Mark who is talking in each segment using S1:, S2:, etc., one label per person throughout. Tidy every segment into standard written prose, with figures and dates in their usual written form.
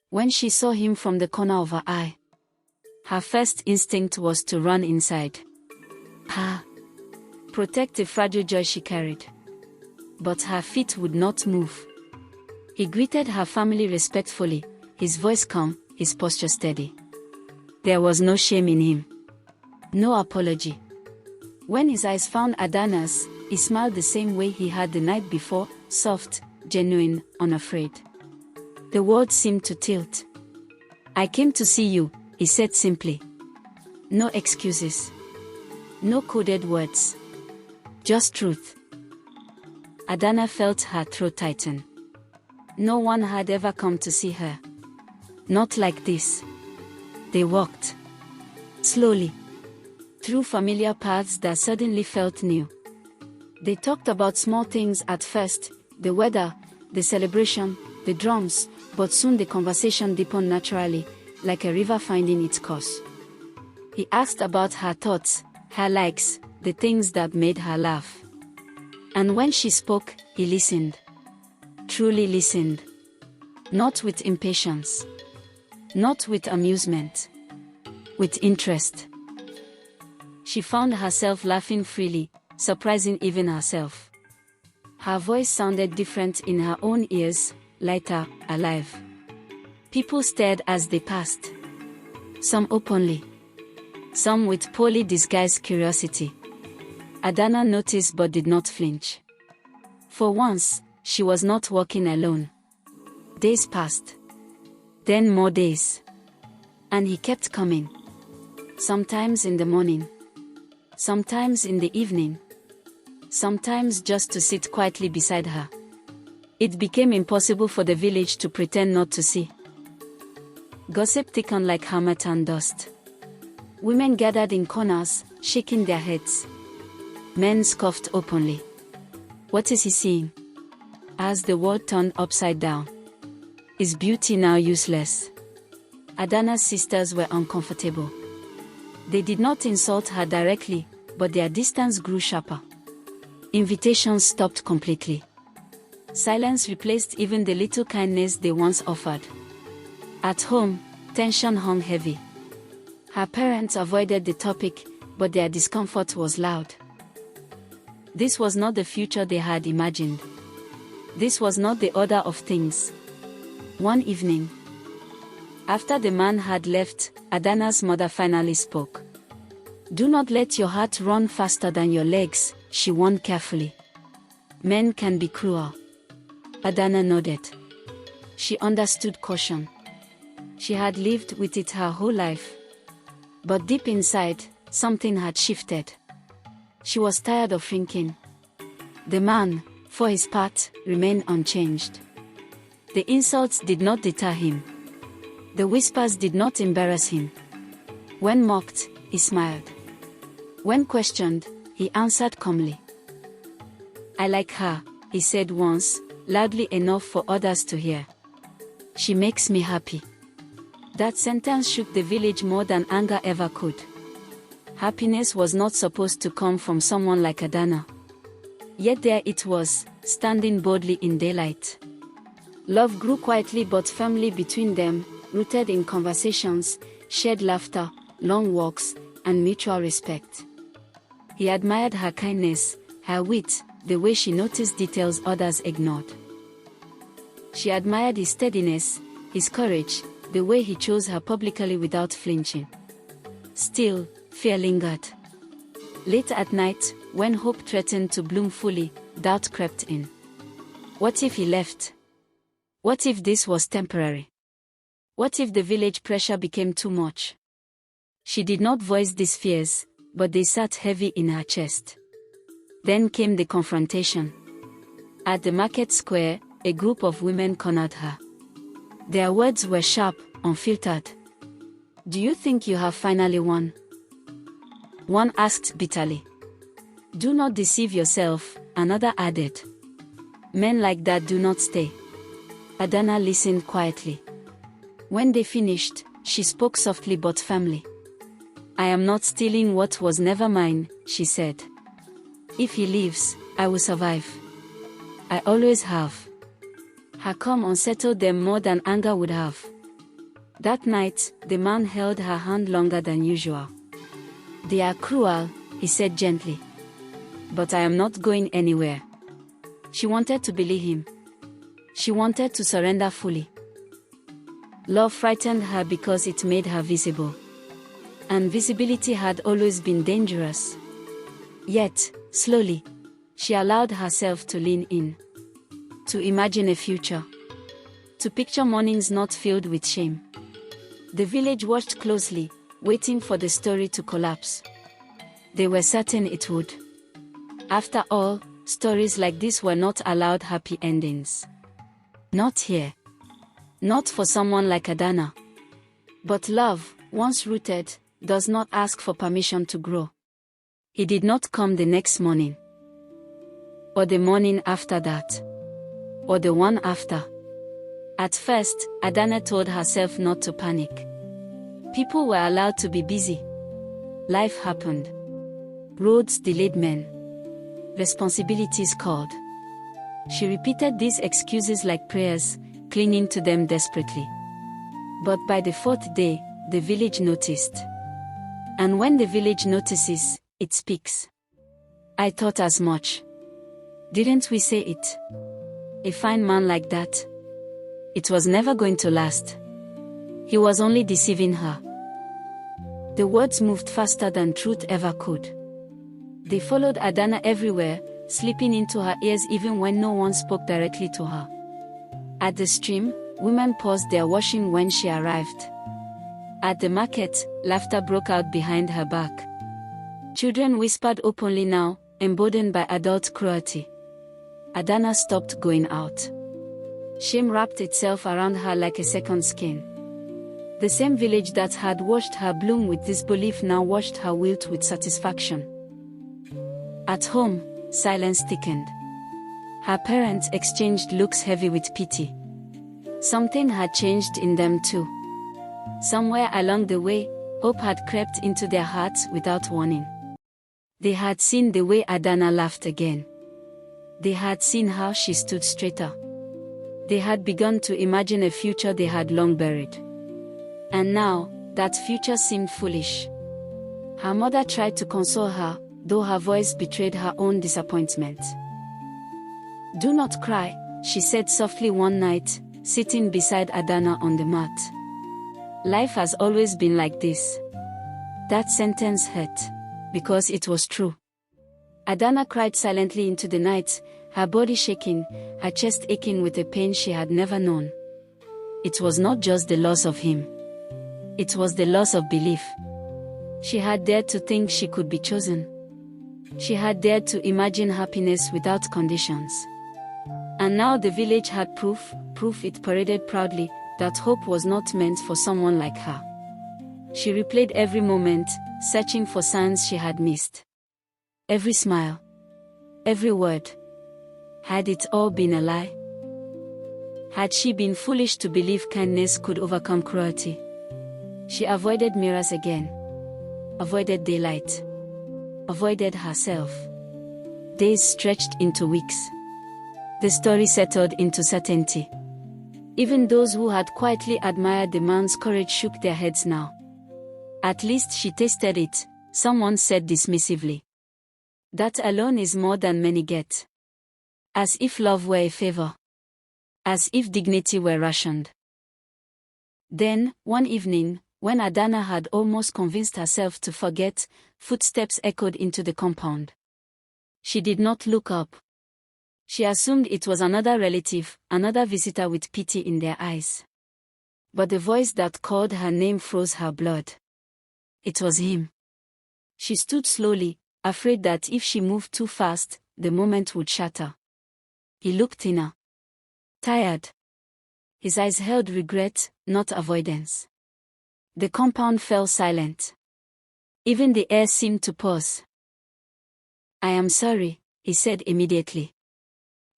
S1: When she saw him from the corner of her eye, her first instinct was to run inside. Protect the fragile joy she carried. But her feet would not move. He greeted her family respectfully, his voice calm, his posture steady. There was no shame in him. No apology. When his eyes found Adana's, he smiled the same way he had the night before, soft, genuine, unafraid. The words seemed to tilt. "I came to see you," he said simply. No excuses. No coded words. Just truth. Adana felt her throat tighten. No one had ever come to see her. Not like this. They walked slowly through familiar paths that suddenly felt new. They talked about small things at first, the weather, the celebration, the drums, but soon the conversation deepened naturally, like a river finding its course. He asked about her thoughts, her likes, the things that made her laugh. And when she spoke, he listened. Truly listened. Not with impatience. Not with amusement. With interest. She found herself laughing freely, surprising even herself. Her voice sounded different in her own ears, lighter, alive. People stared as they passed. Some openly. Some with poorly disguised curiosity. Adana noticed but did not flinch. For once, she was not walking alone. Days passed. Then more days. And he kept coming. Sometimes in the morning. Sometimes in the evening. Sometimes just to sit quietly beside her. It became impossible for the village to pretend not to see. Gossip thickened like harmattan dust. Women gathered in corners, shaking their heads. Men scoffed openly. What is he seeing? As the world turned upside down. Is beauty now useless? Adana's sisters were uncomfortable. They did not insult her directly, but their distance grew sharper. Invitations stopped completely. Silence replaced even the little kindness they once offered. At home, tension hung heavy. Her parents avoided the topic, but their discomfort was loud. This was not the future they had imagined. This was not the order of things. One evening, after the man had left, Adana's mother finally spoke. "Do not let your heart run faster than your legs," she warned carefully. "Men can be cruel." Adana nodded. She understood caution. She had lived with it her whole life. But deep inside, something had shifted. She was tired of shrinking. The man, for his part, remained unchanged. The insults did not deter him. The whispers did not embarrass him. When mocked, he smiled. When questioned, he answered calmly. "I like her," he said once, loudly enough for others to hear. "She makes me happy." That sentence shook the village more than anger ever could. Happiness was not supposed to come from someone like Adana. Yet there it was, standing boldly in daylight. Love grew quietly but firmly between them, rooted in conversations, shared laughter, long walks, and mutual respect. He admired her kindness, her wit, the way she noticed details others ignored. She admired his steadiness, his courage, the way he chose her publicly without flinching. Still, fear lingered. Late at night, when hope threatened to bloom fully, doubt crept in. What if he left? What if this was temporary? What if the village pressure became too much? She did not voice these fears, but they sat heavy in her chest. Then came the confrontation. At the market square, a group of women cornered her. Their words were sharp, unfiltered. "Do you think you have finally won?" One asked bitterly. "Do not deceive yourself," another added. "Men like that do not stay." Adana listened quietly. When they finished, she spoke softly but firmly. "I am not stealing what was never mine," she said. "If he leaves, I will survive. I always have." Her calm unsettled them more than anger would have. That night, the man held her hand longer than usual. "They are cruel," he said gently. "But I am not going anywhere." She wanted to believe him. She wanted to surrender fully. Love frightened her because it made her visible. And visibility had always been dangerous. Yet, slowly, she allowed herself to lean in. To imagine a future. To picture mornings not filled with shame. The village watched closely, waiting for the story to collapse. They were certain it would. After all, stories like this were not allowed happy endings. Not here. Not for someone like Adana. But love, once rooted, does not ask for permission to grow. He did not come the next morning. Or the morning after that. Or the one after. At first, Adana told herself not to panic. People were allowed to be busy. Life happened. Roads delayed men. Responsibilities called. She repeated these excuses like prayers, clinging to them desperately. But by the fourth day, the village noticed. And when the village notices, it speaks. "I thought as much. Didn't we say it? A fine man like that. It was never going to last. He was only deceiving her." The words moved faster than truth ever could. They followed Adana everywhere, slipping into her ears even when no one spoke directly to her. At the stream, women paused their washing when she arrived. At the market, laughter broke out behind her back. Children whispered openly now, emboldened by adult cruelty. Adana stopped going out. Shame wrapped itself around her like a second skin. The same village that had watched her bloom with disbelief now watched her wilt with satisfaction. At home, silence thickened. Her parents exchanged looks heavy with pity. Something had changed in them too. Somewhere along the way, hope had crept into their hearts without warning. They had seen the way Adana laughed again. They had seen how she stood straighter. They had begun to imagine a future they had long buried. And now, that future seemed foolish. Her mother tried to console her, though her voice betrayed her own disappointment. "Do not cry," she said softly one night, sitting beside Adana on the mat. "Life has always been like this." That sentence hurt, because it was true. Adana cried silently into the night, her body shaking, her chest aching with a pain she had never known. It was not just the loss of him. It was the loss of belief. She had dared to think she could be chosen. She had dared to imagine happiness without conditions. And now the village had proof it paraded proudly, that hope was not meant for someone like her. She replayed every moment, searching for signs she had missed. Every smile. Every word. Had it all been a lie? Had she been foolish to believe kindness could overcome cruelty? She avoided mirrors again. Avoided daylight. Avoided herself. Days stretched into weeks. The story settled into certainty. Even those who had quietly admired the man's courage shook their heads now. "At least she tasted it," someone said dismissively. "That alone is more than many get." As if love were a favor. As if dignity were rationed. Then, one evening, when Adana had almost convinced herself to forget, footsteps echoed into the compound. She did not look up. She assumed it was another relative, another visitor with pity in their eyes. But the voice that called her name froze her blood. It was him. She stood slowly, afraid that if she moved too fast, the moment would shatter. He looked thinner. Tired. His eyes held regret, not avoidance. The compound fell silent. Even the air seemed to pause. "I am sorry," he said immediately.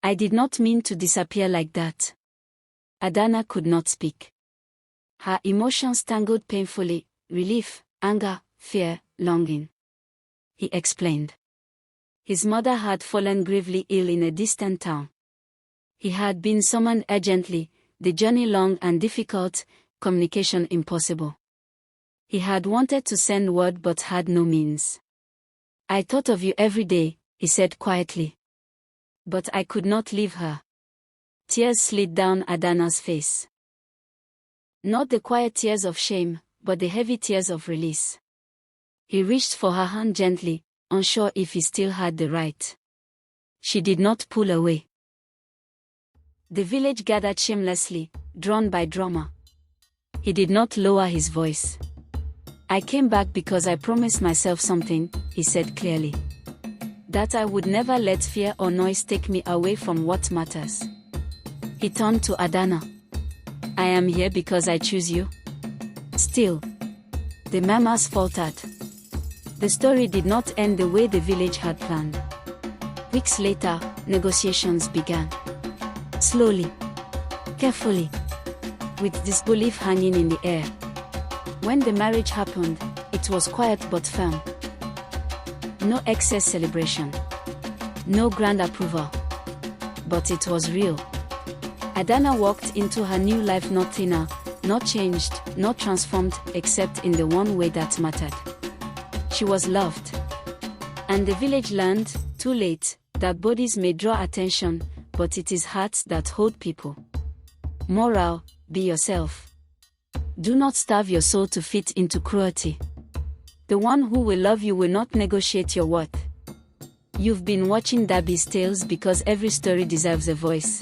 S1: "I did not mean to disappear like that." Adana could not speak. Her emotions tangled painfully, relief, anger, fear, longing. He explained. His mother had fallen gravely ill in a distant town. He had been summoned urgently, the journey long and difficult, communication impossible. He had wanted to send word but had no means. I thought of you every day, he said quietly. But I could not leave her. Tears slid down Adana's face. Not the quiet tears of shame, but the heavy tears of release. He reached for her hand gently, unsure if he still had the right. She did not pull away. The village gathered shamelessly, drawn by drama. He did not lower his voice. I came back because I promised myself something, he said clearly. That I would never let fear or noise take me away from what matters. He turned to Adana. I am here because I choose you. Still. The mamas faltered. The story did not end the way the village had planned. Weeks later, negotiations began. Slowly. Carefully. With disbelief hanging in the air. When the marriage happened, it was quiet but firm. No excess celebration. No grand approval. But it was real. Adana walked into her new life not thinner, not changed, not transformed, except in the one way that mattered. She was loved. And the village learned, too late, that bodies may draw attention, but it is hearts that hold people. Moral: be yourself. Do not starve your soul to fit into cruelty. The one who will love you will not negotiate your worth. You've been watching Darby's Tales because every story deserves a voice.